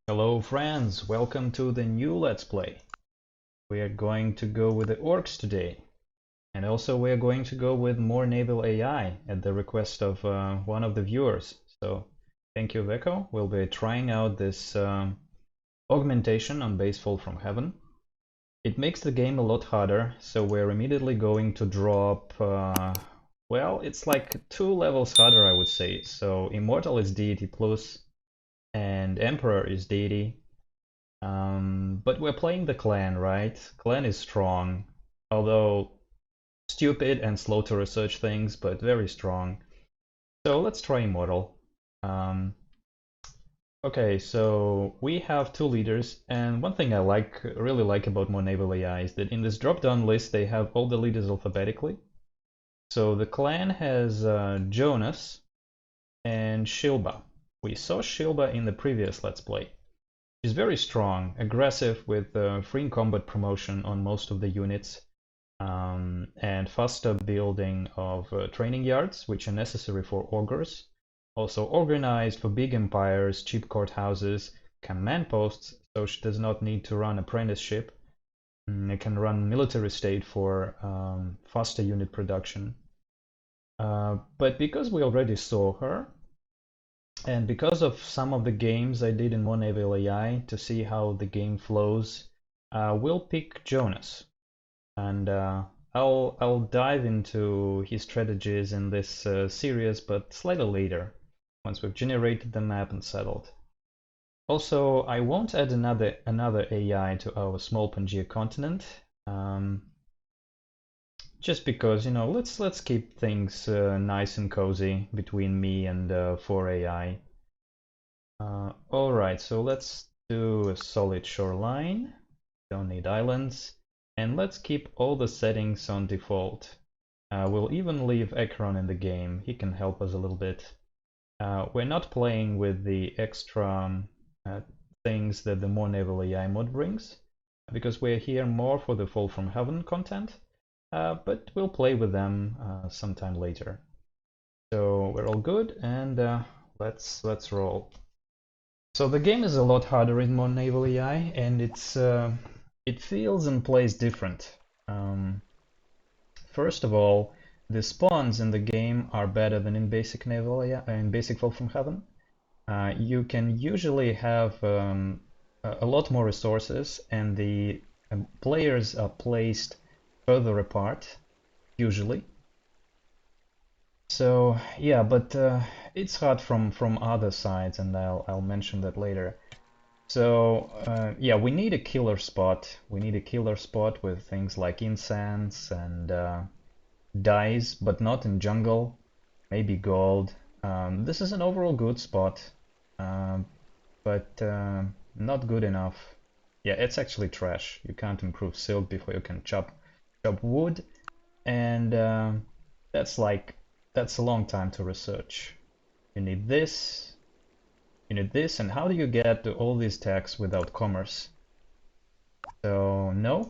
Hello friends, welcome to the new Let's Play. We are going to go with the Orks today. And also we are going to go with more naval AI at the request of one of the viewers. So thank you Veko. We'll be trying out this augmentation on base fall from heaven. It makes the game a lot harder, so we're immediately going to drop well, it's like 2 levels harder I would say. So Immortal is Deity Plus and Emperor is Deity. But we're playing the clan, right? Clan is strong, although stupid and slow to research things, but very strong. So let's try Immortal. Um, okay, so we have 2 leaders, and one thing I really like about more naval AI is that in this drop-down list they have all the leaders alphabetically. So the clan has Jonas and Shilba. We saw Shilba in the previous Let's Play. She's very strong, aggressive with free combat promotion on most of the units, and faster building of training yards, which are necessary for augurs. Also organized for big empires, cheap courthouses, command posts, so she does not need to run apprenticeship. It can run military state for faster unit production. But because we already saw her, and because of some of the games I did in One Naval AI to see how the game flows, we'll pick Jonas, and I'll dive into his strategies in this series, but slightly later, once we've generated the map and settled. Also, I won't add another AI to our small Pangaea continent, just because let's keep things nice and cozy between me and 4 AI. Alright, so let's do a solid shoreline. Don't need islands. And let's keep all the settings on default. We'll even leave Ekron in the game. He can help us a little bit. We're not playing with the extra things that the more naval AI mod brings, because we're here more for the Fall from Heaven content, but we'll play with them sometime later. So we're all good, and let's roll. So the game is a lot harder in more naval AI, and it feels and plays different. First of all, the spawns in the game are better than in basic naval AI, in basic Fall from Heaven. You can usually have a lot more resources, and the players are placed further apart, usually. So yeah, but it's hard from other sides, and I'll mention that later. So yeah, we need a killer spot. We need a killer spot with things like incense and dyes, but not in jungle. Maybe gold. This is an overall good spot, but not good enough. Yeah, it's actually trash. You can't improve silk before you can chop wood, and that's a long time to research. You need this. You need this, and how do you get to all these tags without commerce? So, no.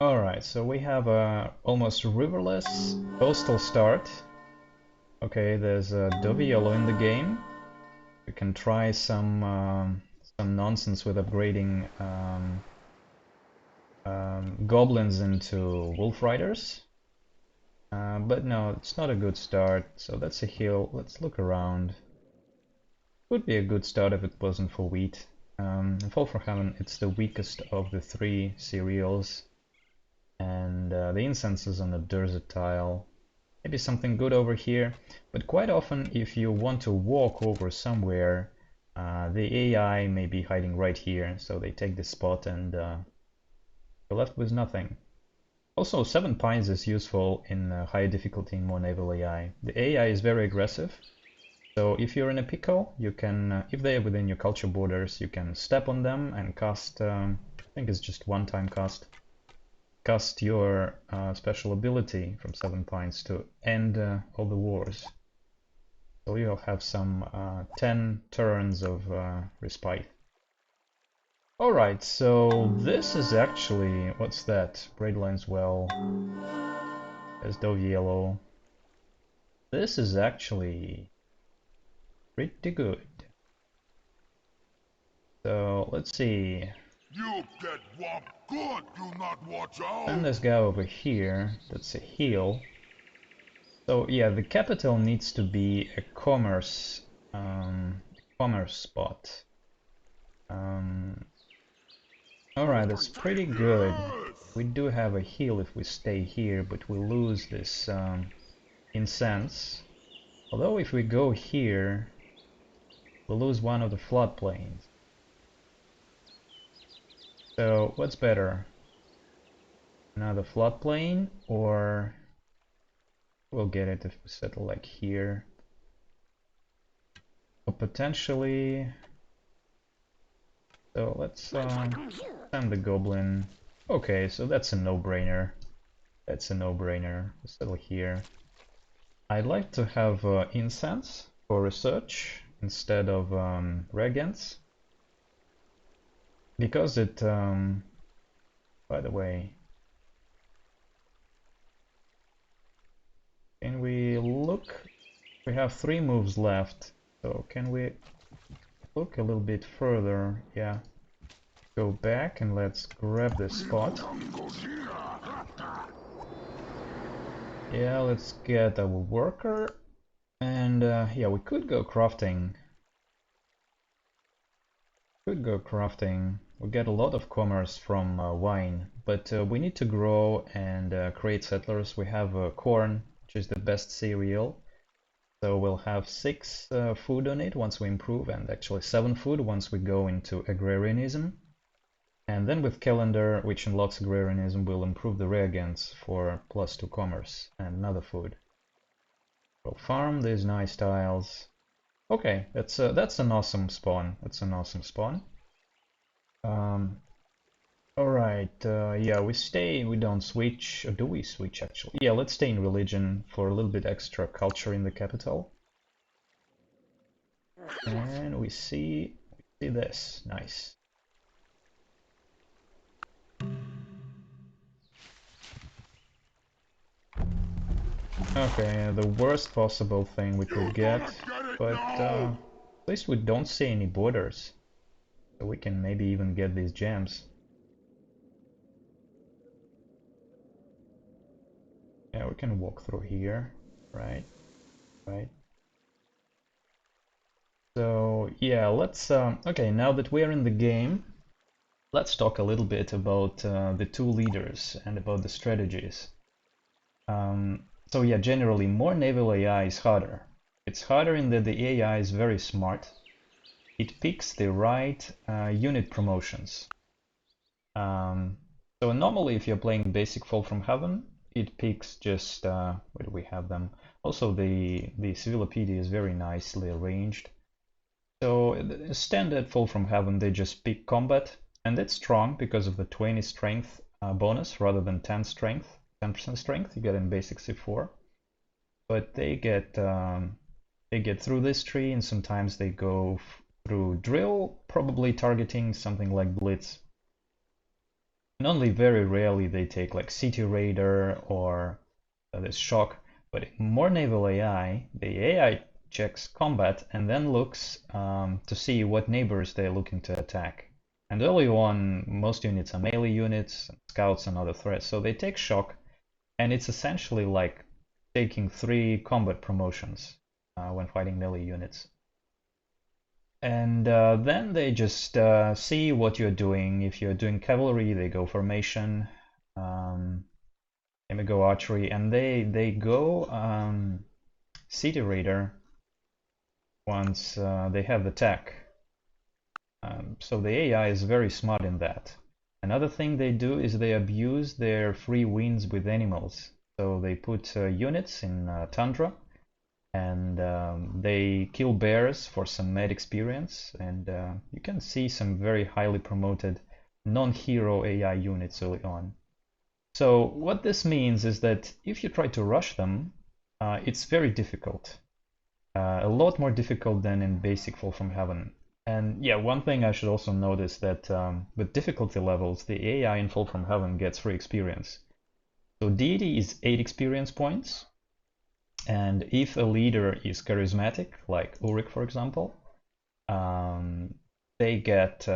Alright, so we have a almost riverless coastal start. Okay, there's a Dovey Yellow in the game. We can try some nonsense with upgrading goblins into wolf riders. But no, it's not a good start, so that's a hill. Let's look around. Would be a good start if it wasn't for wheat. In Fall from Heaven, it's the weakest of the 3 cereals, and the incense is on a desert tile. Maybe something good over here, but quite often if you want to walk over somewhere, the AI may be hiding right here, so they take this spot and you're left with nothing. Also, 7 pines is useful in higher difficulty in more naval AI. The AI is very aggressive, so if you're in a pickle, you can, if they are within your culture borders, you can step on them and cast, I think it's just one-time cast your special ability from 7 pines to end all the wars. So you'll have some 10 turns of respite. Alright, so this is actually, what's that? Braidline's Well. There's Dove Yellow. This is actually Pretty good. So let's see. You get whopped good, you not watch out! Send this guy over here. That's a heal. So yeah, the capital needs to be a commerce spot. Alright, that's pretty good. Yes! We do have a heal if we stay here, but we lose this incense. Although if we go here, we'll lose one of the floodplains. So what's better? Another floodplain, or we'll get it if we settle like here. Or potentially... So let's send the goblin. Okay, so that's a no-brainer. That's a no-brainer. Settle here. I'd like to have incense for research instead of reagents. Because it, by the way, can we look? We have 3 moves left, so can we look a little bit further? Yeah. Go back and let's grab this spot. Yeah, let's get our worker. And yeah, we could go crafting. We get a lot of commerce from wine, but we need to grow and create settlers. We have corn, which is the best cereal. So we'll have 6 food on it once we improve, and actually 7 food once we go into agrarianism. And then with calendar, which unlocks agrarianism, we'll improve the reagents for +2 commerce and another food. We'll farm these nice tiles. Okay, that's an awesome spawn. That's an awesome spawn. All right. Yeah, we don't switch. Or do we switch actually? Yeah, let's stay in religion for a little bit extra culture in the capital. And we see this. Nice. Okay, the worst possible thing we could get, but at least we don't see any borders, so we can maybe even get these gems. Yeah, we can walk through here, right? Right. So yeah, let's okay, now that we're in the game, let's talk a little bit about the 2 leaders and about the strategies. So yeah, generally more naval AI is harder. It's harder in that the AI is very smart. It picks the right unit promotions. So normally if you're playing basic Fall from Heaven, it picks just, where do we have them? Also the civilopedia is very nicely arranged. So standard Fall from Heaven, they just pick combat, and that's strong because of the 20 strength bonus rather than 10 strength, 10% strength you get in basic C4. But they get through this tree, and sometimes they go through drill, probably targeting something like blitz. And only very rarely they take like city raider or this shock. But more naval AI, the AI checks combat and then looks to see what neighbors they're looking to attack. And early on, most units are melee units, scouts and other threats, so they take shock, and it's essentially like taking 3 combat promotions when fighting melee units. And then they just see what you're doing. If you're doing cavalry, they go formation. They may go archery, and they go city raider once they have attack. So the AI is very smart in that. Another thing they do is they abuse their free wins with animals. So they put units in tundra, and they kill bears for some med experience, and you can see some very highly promoted non-hero AI units early on. So what this means is that if you try to rush them, it's very difficult. A lot more difficult than in basic Fall from Heaven. And yeah, one thing I should also notice that with difficulty levels, the AI in Fall from Heaven gets free experience. So deity is 8 experience points, And if a leader is charismatic, like Ulrich, for example, they get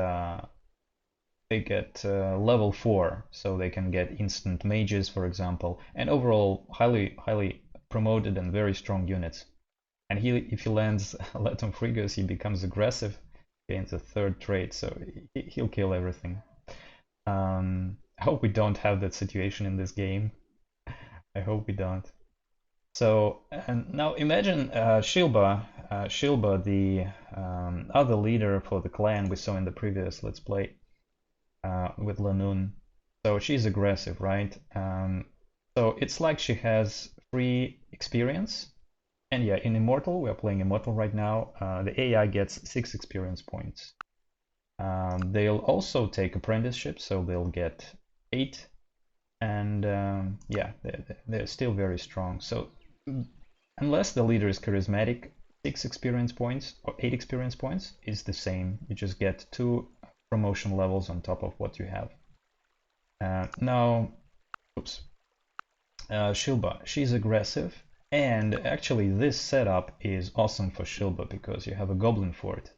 level 4, so they can get instant mages, for example, and overall highly promoted and very strong units. And if he lands Latin Frigos, he becomes aggressive, gains a 3rd trait, so he'll kill everything. I hope we don't have that situation in this game. I hope we don't. So, and now imagine Shilba, the other leader for the clan we saw in the previous Let's Play with Lanun. So she's aggressive, right? So it's like she has free experience. And yeah, in Immortal, we are playing Immortal right now, the AI gets 6 experience points. They'll also take apprenticeship, so they'll get 8. And yeah, they're still very strong. So unless the leader is charismatic, 6 experience points or 8 experience points is the same. You just get 2 promotion levels on top of what you have. Now, oops. Shilba, she's aggressive, and actually this setup is awesome for Shilba because you have a Goblin Fort.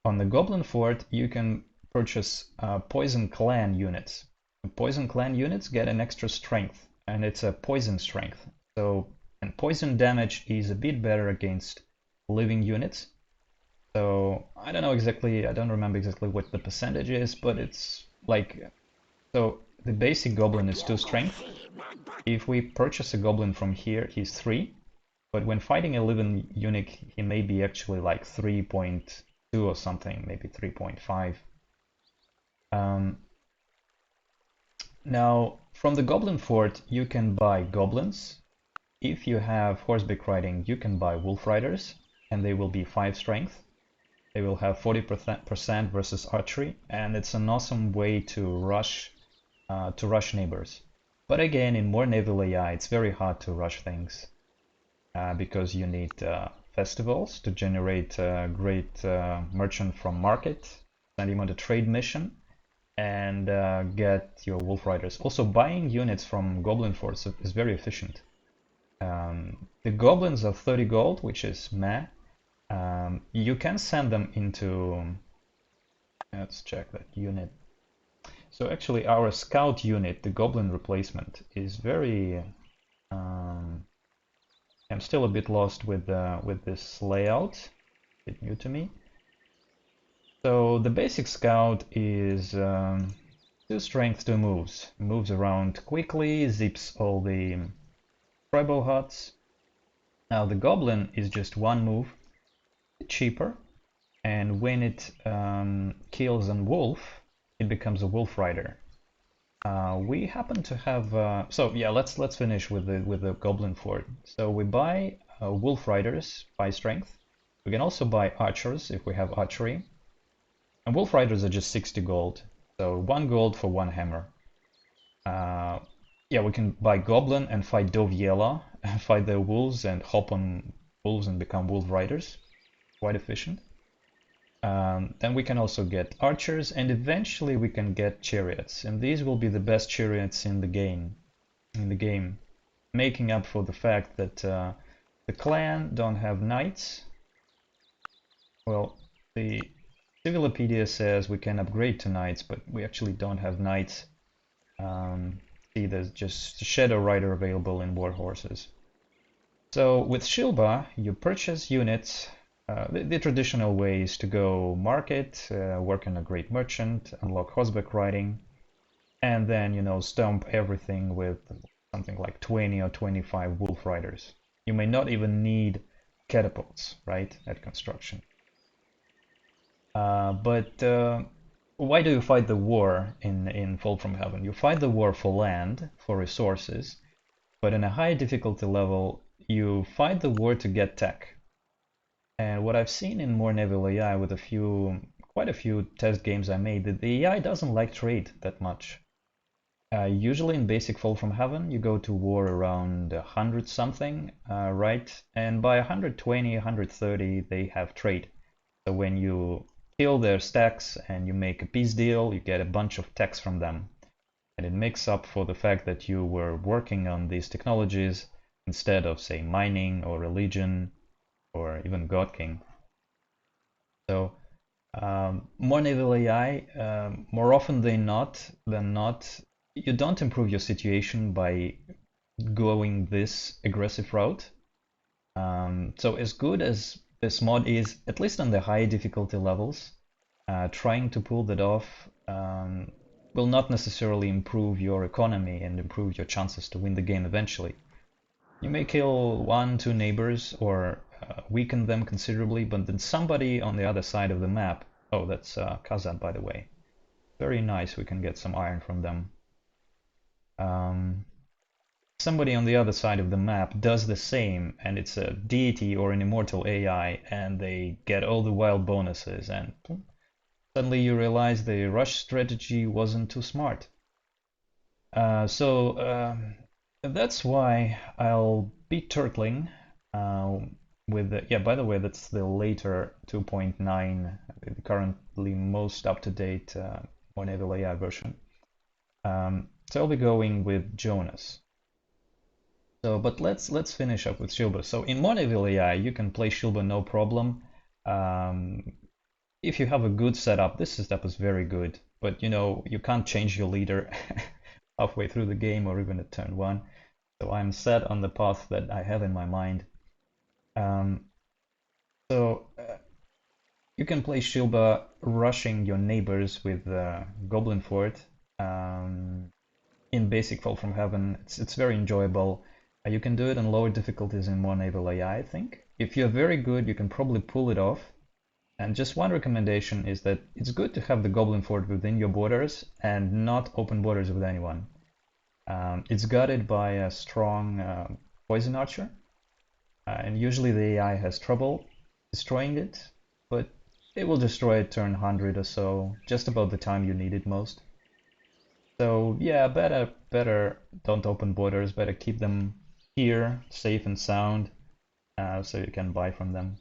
On the Goblin Fort, you can purchase Poison Clan units. Poison Clan units get an extra strength, and it's a poison strength. So, and poison damage is a bit better against living units. So I don't remember exactly what the percentage is, but it's like, so the basic goblin is 2 strength. If we purchase a goblin from here, he's 3. But when fighting a living unit, he may be actually like 3.2 or something, maybe 3.5. Now, from the Goblin Fort, you can buy goblins. If you have horseback riding, you can buy wolf riders, and they will be 5 strength. They will have 40% versus archery, and it's an awesome way to rush neighbors. But again, in more naval AI, it's very hard to rush things because you need festivals to generate a great merchant from market, send him on a trade mission, and get your wolf riders. Also, buying units from Goblin Forts is very efficient. The goblins are 30 gold, which is meh. You can send them into, let's check that unit. So actually our scout unit, the goblin replacement, is very, I'm still a bit lost with this layout, a bit new to me. So the basic scout is 2 strength, 2 moves. Moves around quickly, zips all the tribal huts. Now the goblin is just 1 move, cheaper, and when it kills a wolf, it becomes a wolf rider. We happen to have so yeah, let's finish with the goblin fort. So we buy wolf riders by strength. We can also buy archers if we have archery. And wolf riders are just 60 gold, so 1 gold for 1 hammer. Yeah, we can buy goblin and fight Doviela, fight the wolves and hop on wolves and become wolf riders. Quite efficient. Then we can also get archers, and eventually we can get chariots, and these will be the best chariots in the game. Making up for the fact that the clan don't have knights. Well, the Civilopedia says we can upgrade to knights, but we actually don't have knights. See, there's just Shadow Rider available in war horses. So with Shilba, you purchase units. The traditional way is to go market, work in a great merchant, unlock horseback riding, and then, you know, stomp everything with something like 20 or 25 wolf riders. You may not even need catapults, right, at construction. But why do you fight the war in Fall from Heaven? You fight the war for land, for resources, but in a high difficulty level, you fight the war to get tech. And what I've seen in more naval AI with quite a few test games I made, that the AI doesn't like trade that much. Usually in basic Fall from Heaven, you go to war around 100 something, right? And by 120, 130, they have trade. So when you kill their stacks and you make a peace deal, you get a bunch of techs from them. And it makes up for the fact that you were working on these technologies instead of, say, mining or religion or even God King. So more naval AI, more often than not, you don't improve your situation by going this aggressive route. So as good as this mod is, at least on the high difficulty levels, trying to pull that off will not necessarily improve your economy and improve your chances to win the game eventually. You may kill 1, 2 neighbors or weaken them considerably, but then somebody on the other side of the map, oh, that's Kazan, by the way. Very nice, we can get some iron from them. Somebody on the other side of the map does the same, and it's a deity or an immortal AI, and they get all the wild bonuses, and suddenly you realize the rush strategy wasn't too smart. So that's why I'll be turtling with the, yeah, by the way, that's the later 2.9, the currently most up-to-date more naval AI version. So I'll be going with Jonas. So, but let's finish up with Shilba. So in more naval AI, you can play Shilba no problem. If you have a good setup, this setup is very good, but you know, you can't change your leader halfway through the game or even at turn 1. So I'm set on the path that I have in my mind. So you can play Shilba rushing your neighbors with Goblin Fort in basic Fall from Heaven. It's very enjoyable. You can do it on lower difficulties in more naval AI, I think. If you're very good, you can probably pull it off. And just one recommendation is that it's good to have the Goblin Fort within your borders and not open borders with anyone. It's guarded by a strong poison archer, and usually the AI has trouble destroying it, but it will destroy it turn 100 or so, just about the time you need it most. So yeah, better don't open borders, better keep them here, safe and sound, so you can buy from them.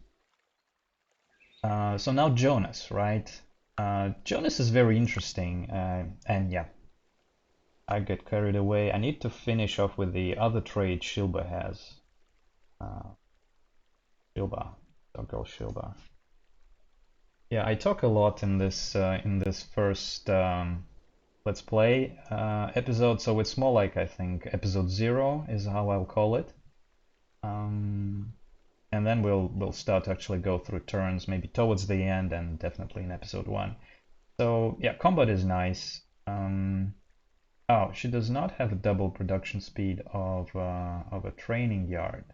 So now Jonas, right? Jonas is very interesting, and yeah, I get carried away. I need to finish off with the other trade Shilba has. Shilba, Doggo Shilba. Yeah, I talk a lot in this first Let's Play episode, so it's more like, I think, episode 0 is how I'll call it. And then we'll start to actually go through turns, maybe towards the end, and definitely in episode 1. So yeah, combat is nice. Oh, she does not have a double production speed of a training yard.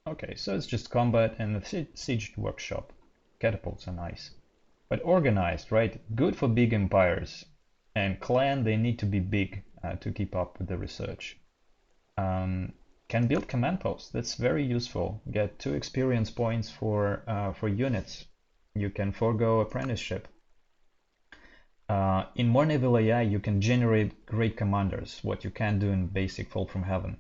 Okay, so it's just combat and a siege workshop. Catapults are nice. But organized, right? Good for big empires. And clan, they need to be big to keep up with the research. Can build command posts. That's very useful. Get 2 experience points for units. You can forego apprenticeship. In more naval AI, you can generate great commanders, what you can't do in basic Fall from Heaven.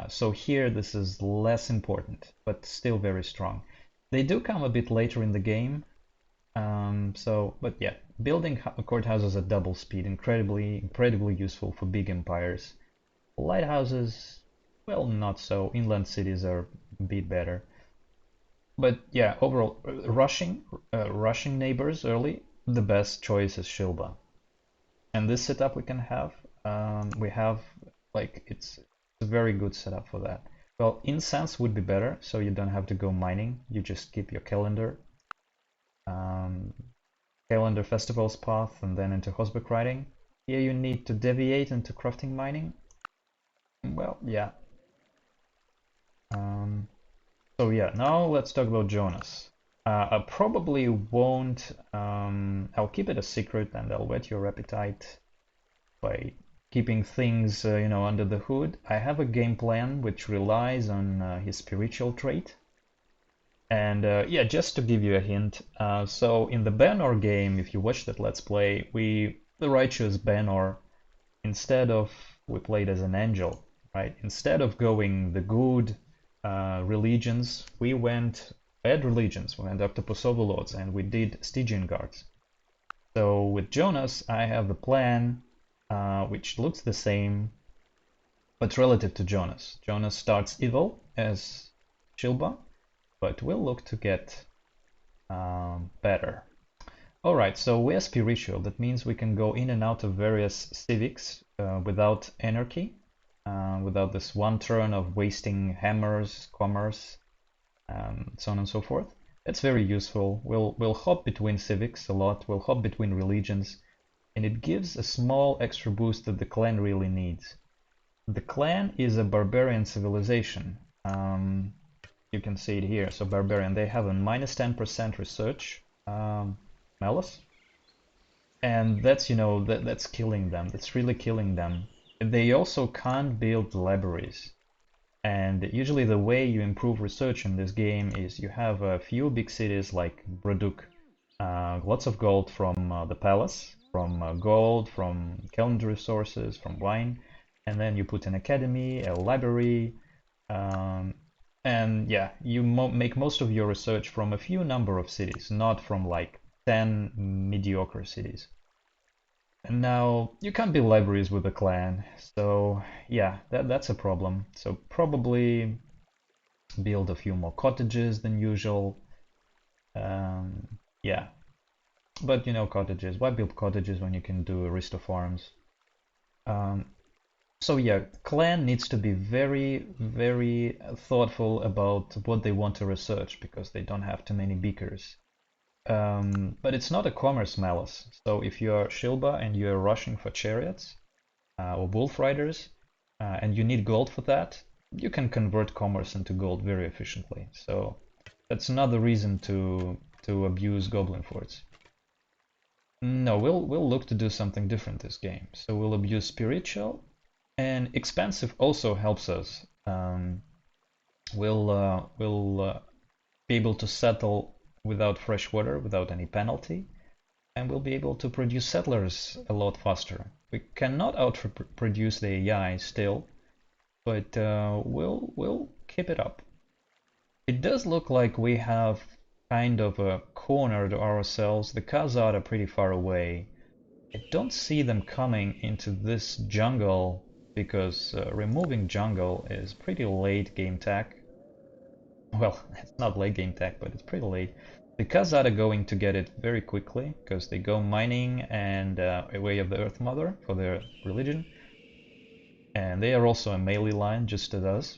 So here, this is less important, but still very strong. They do come a bit later in the game. But yeah, building courthouses at double speed, incredibly useful for big empires. Lighthouses, well, not so. Inland cities are a bit better. But yeah, overall, rushing neighbors early, the best choice is Shilba. And this setup we can have, we have, like, it's a very good setup for that. Well, incense would be better, so you don't have to go mining. You just keep your calendar festivals path and then into Hosbek writing. Here you need to deviate into crafting mining. Well, yeah. So yeah, now let's talk about Jonas. I probably won't, I'll keep it a secret and I'll whet your appetite by keeping things, you know, under the hood. I have a game plan which relies on his spiritual trait. And yeah, just to give you a hint, so in the Banor game, if you watch that Let's Play, the righteous Banor, instead of, we played as an angel, right? Instead of going the good religions, we went bad religions. We went Octopus Overlords and we did Stygian Guards. So with Jonas, I have the plan, which looks the same. but relative to Jonas. Jonas starts evil as Shilba, but we'll look to get better. Alright, so we're spiritual. That means we can go in and out of various civics without anarchy, without this one turn of wasting hammers, commerce, so on and so forth. That's very useful. We'll hop between civics a lot, we'll hop between religions, and it gives a small extra boost that the clan really needs. The clan is a barbarian civilization. You can see it here. So barbarian, they have a minus 10% research malice, and that's, you know, that's killing them. That's really killing them. They also can't build libraries. And usually the way you improve research in this game is you have a few big cities like Broduk, lots of gold from the palace, from gold, from calendar resources, from wine, and then you put an academy, a library, and yeah, you make most of your research from a few number of cities, not from like 10 mediocre cities. And now you can't build libraries with a clan, so yeah, that's a problem. So probably build a few more cottages than usual. Yeah, but you know, cottages. Why build cottages when you can do Aristo farms? So yeah, clan needs to be very, very thoughtful about what they want to research because they don't have too many beakers. But it's not a commerce malice. So if you're Shilba and you're rushing for chariots or wolf riders and you need gold for that, you can convert commerce into gold very efficiently. So that's another reason to abuse goblin forts. No, we'll look to do something different this game. So we'll abuse spiritual, and expensive also helps us. We'll be able to settle without fresh water, without any penalty, and we'll be able to produce settlers a lot faster. We cannot outproduce the AI still, but we'll keep it up. It does look like we have kind of cornered ourselves. The Khazad are pretty far away. I don't see them coming into this jungle because removing jungle is pretty late game tech. Well, it's not late game tech, but it's pretty late. The Khazad are going to get it very quickly because they go mining and a way of the Earth Mother for their religion. And they are also a melee line, just as us.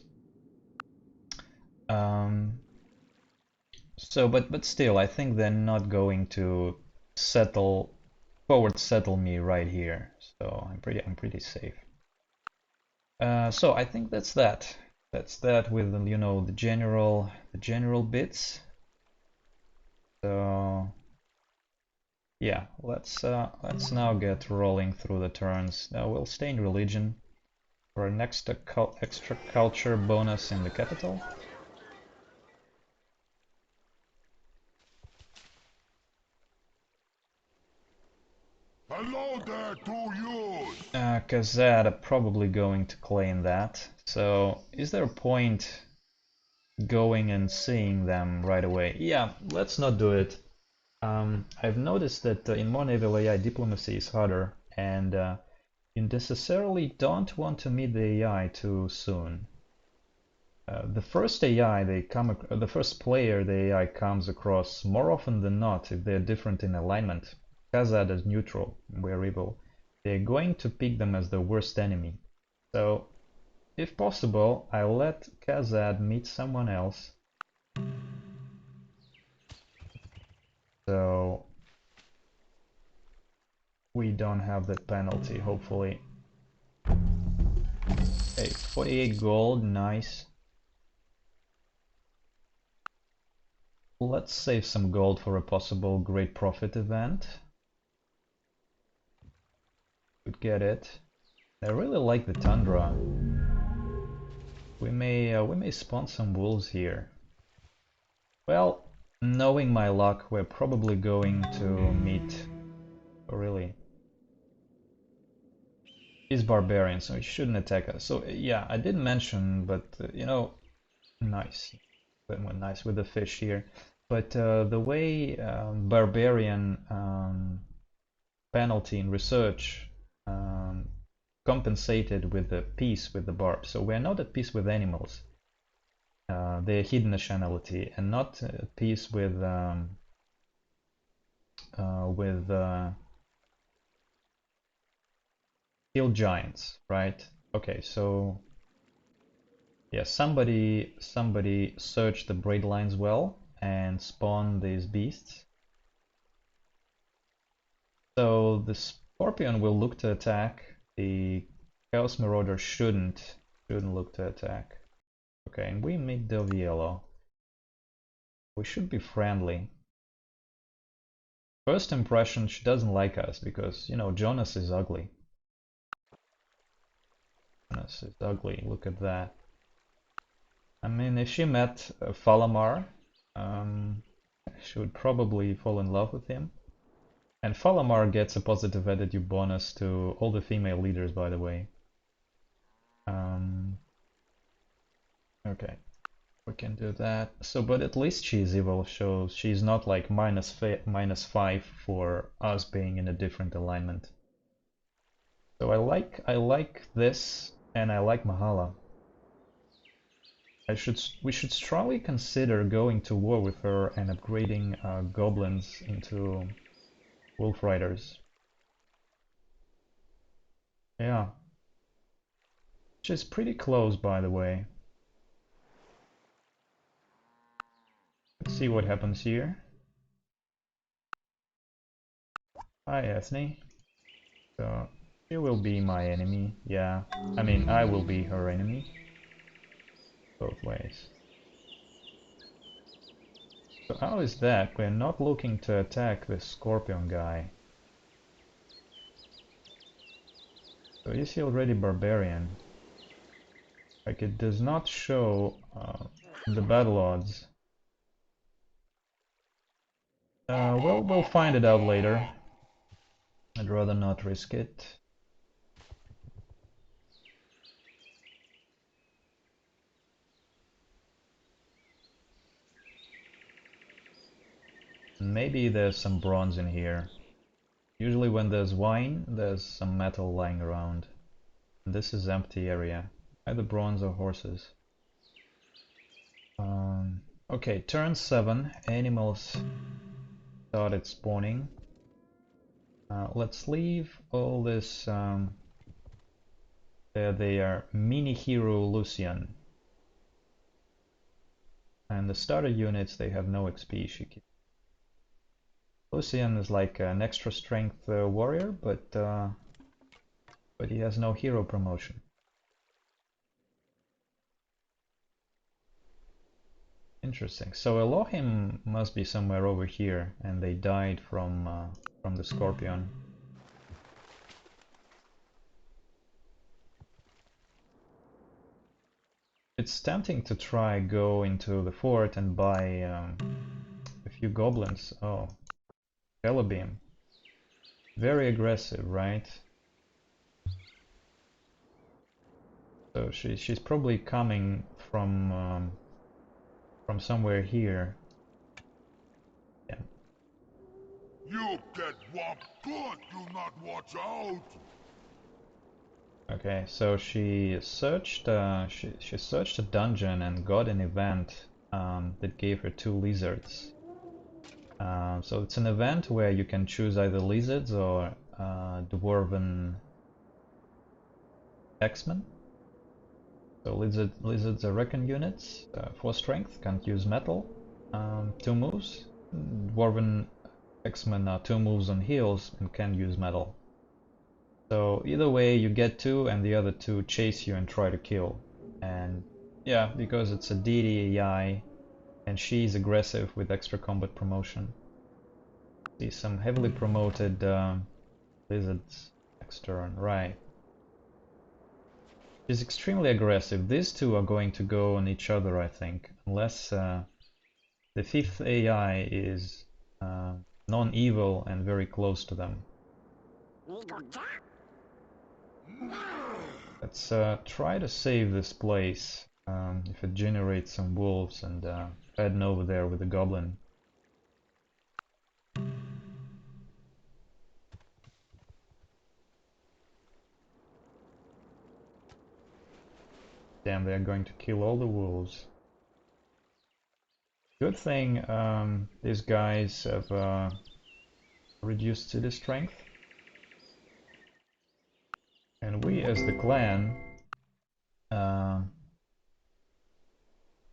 But still, I think they're not going to forward settle me right here. So I'm pretty safe. So I think that's that. That's that with, you know, the general bits. So yeah, let's now get rolling through the turns. Now we'll stay in religion for our next extra culture bonus in the capital. Hello there to you! Khazad are probably going to claim that. So is there a point going and seeing them right away? Yeah, let's not do it. I've noticed that in more naval AI, diplomacy is harder, and you necessarily don't want to meet the AI too soon. The first the first player the AI comes across, more often than not, if they're different in alignment, Khazad as neutral, we're evil, they're going to pick them as the worst enemy. So, if possible, I let Khazad meet someone else. So we don't have that penalty, hopefully. Hey, 48 gold, nice. Let's save some gold for a possible great profit event. Could get it. I really like the tundra. We may spawn some wolves here. Well, knowing my luck, we're probably going to meet. Oh, really? He's barbarian, so he shouldn't attack us. So yeah, I didn't mention, but you know, nice. Went nice with the fish here. But the way barbarian penalty in research compensated with the peace with the barb. So we're not at peace with animals, their hidden nationality, and not at peace with hill giants, right? Okay, so yeah, somebody searched the braid lines well and spawned these beasts. So the Scorpion will look to attack. The Chaos Marauder shouldn't look to attack. Okay, and we meet Delviello. We should be friendly. First impression, she doesn't like us because, you know, Jonas is ugly. Jonas is ugly, look at that. I mean, if she met Falamar, she would probably fall in love with him. And Falamar gets a positive attitude bonus to all the female leaders, by the way. Okay, we can do that. So, but at least she's evil, so she's not like -5 for us being in a different alignment. So I like this, and I like Mahala. We should strongly consider going to war with her and upgrading goblins into wolf riders. Yeah. Which is pretty close, by the way. Let's see what happens here. Hi, Ethne. So, she will be my enemy, yeah. I mean, I will be her enemy. Both ways. So how is that? We're not looking to attack the Scorpion guy. So is he already Barbarian? Like, it does not show the battle odds. Well, we'll find it out later. I'd rather not risk it. Maybe there's some bronze in here. Usually when there's wine, there's some metal lying around. This is empty area. Either bronze or horses. Okay, turn 7. Animals started spawning. Let's leave all this. There they are. Mini Hero Lucian. And the starter units, they have no XP. Lucian is like an extra strength warrior, but he has no hero promotion. Interesting. So Elohim must be somewhere over here, and they died from the Scorpion. It's tempting to try go into the fort and buy a few goblins. Oh, Beam. Very aggressive, right? So she's probably coming from somewhere here. Yeah. You get whopped good, do not watch out! Okay, so she searched she searched a dungeon and got an event that gave her 2 lizards. So it's an event where you can choose either lizards or dwarven X-Men. So lizards are recon units, 4 strength, can't use metal, 2 moves. Dwarven X-Men are 2 moves on heals and can use metal. So either way you get 2 and the other 2 chase you and try to kill. And yeah, because it's a deity AI and she's aggressive with extra combat promotion. See some heavily promoted lizards next turn, right. She's extremely aggressive. These 2 are going to go on each other, I think, unless the 5th AI is non-evil and very close to them. Let's try to save this place. If it generates some wolves and heading over there with the goblin. Damn, they're going to kill all the wolves. Good thing these guys have reduced city strength. And we as the clan,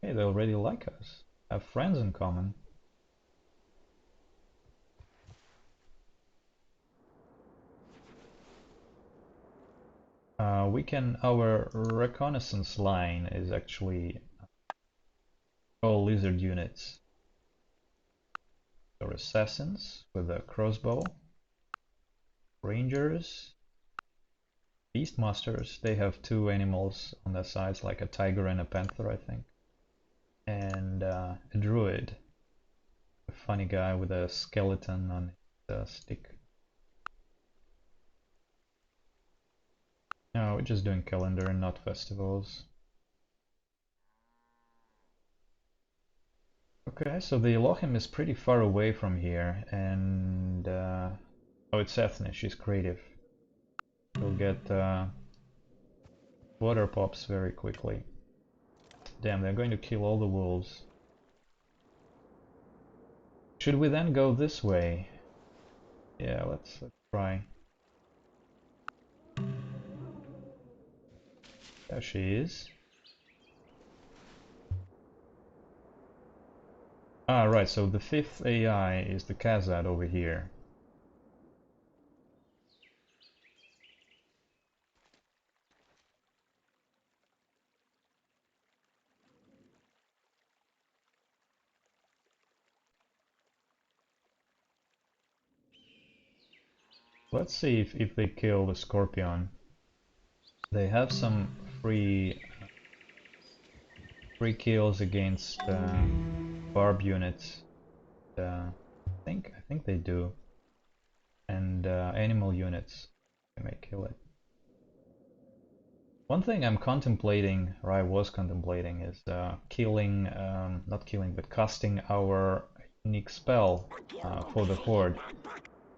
hey, they already like us. Have friends in common. Our reconnaissance line is actually all lizard units. Or assassins with a crossbow. Rangers. Beastmasters, they have two animals on their sides, like a tiger and a panther, I think. And a druid. A funny guy with a skeleton on his stick. No, we're just doing calendar and not festivals. Okay, so the Elohim is pretty far away from here, and oh, it's Ethne, she's creative. We'll get water pops very quickly. Damn, they're going to kill all the wolves. Should we then go this way? Yeah, let's try. There she is. Ah, right, so the fifth AI is the Khazad over here. Let's see if they kill the Scorpion. They have some free kills against barb units. I think they do. And animal units, they may kill it. One thing I'm contemplating, or I was contemplating, is killing, not killing, but casting our unique spell for the Horde.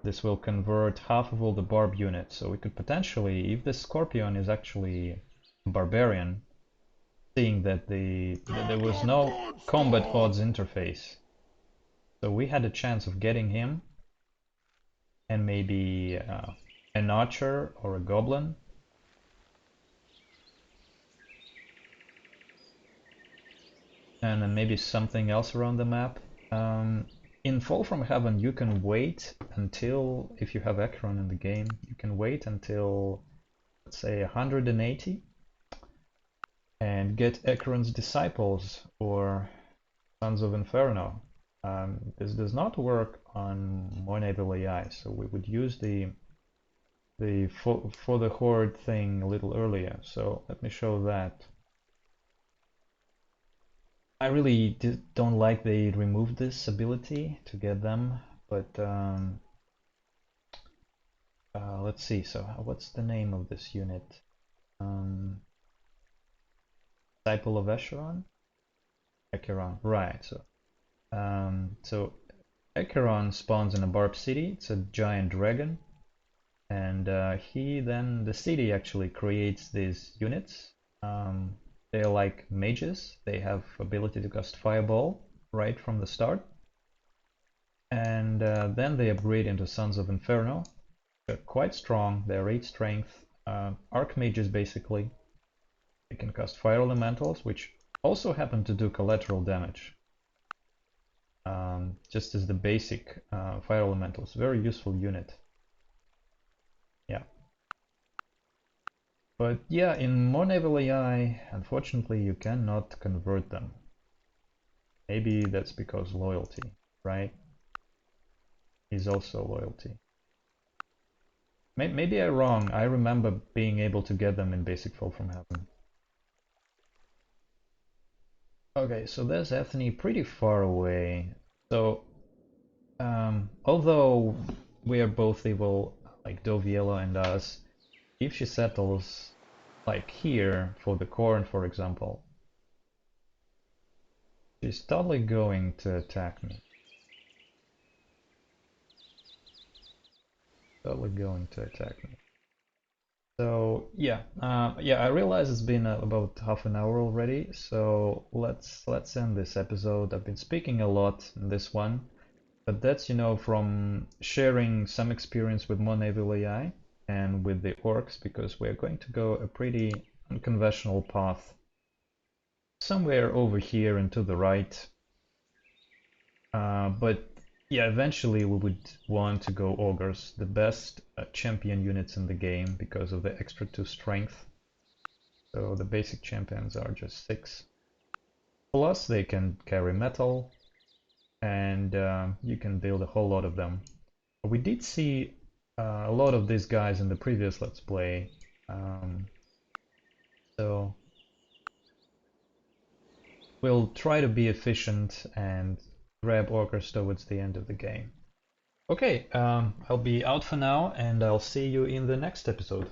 This will convert half of all the barb units, so we could potentially, if the Scorpion is actually a barbarian, seeing that there was no combat odds interface, so we had a chance of getting him, and maybe an archer or a goblin. And then maybe something else around the map. In Fall from Heaven, you can wait until, if you have Ekron in the game, you can wait until, let's say, 180 and get Ekron's Disciples or Sons of Inferno. This does not work on more naval AI, so we would use the for the Horde thing a little earlier. So let me show that. I really don't like they removed this ability to get them, but let's see. So what's the name of this unit? Disciple of Echeron? Echeron, right. So Echeron spawns in a barb city. It's a giant dragon, and the city actually creates these units. They're like mages. They have ability to cast Fireball right from the start. And then they upgrade into Sons of Inferno. They're quite strong. They're 8 strength. Archmages basically. They can cast Fire Elementals, which also happen to do collateral damage. Just as the basic Fire Elementals. Very useful unit. Yeah. But yeah, in more naval AI, unfortunately, you cannot convert them. Maybe that's because loyalty, right? Is also loyalty. Maybe I'm wrong. I remember being able to get them in basic Fall from Heaven. Okay, so there's Ethne pretty far away. So, although we are both evil, like Dovielo and us, if she settles like here for the corn, for example, she's totally going to attack me. Totally going to attack me. So yeah, I realize it's been about half an hour already. So let's end this episode. I've been speaking a lot in this one, but that's from sharing some experience with more naval AI and with the orcs, because we're going to go a pretty unconventional path somewhere over here and to the right. But yeah, eventually we would want to go ogres, the best champion units in the game because of the extra 2 strength. So the basic champions are just 6. Plus they can carry metal, and you can build a whole lot of them. We did see a lot of these guys in the previous Let's Play, so we'll try to be efficient and grab orcers towards the end of the game. Okay, I'll be out for now, and I'll see you in the next episode.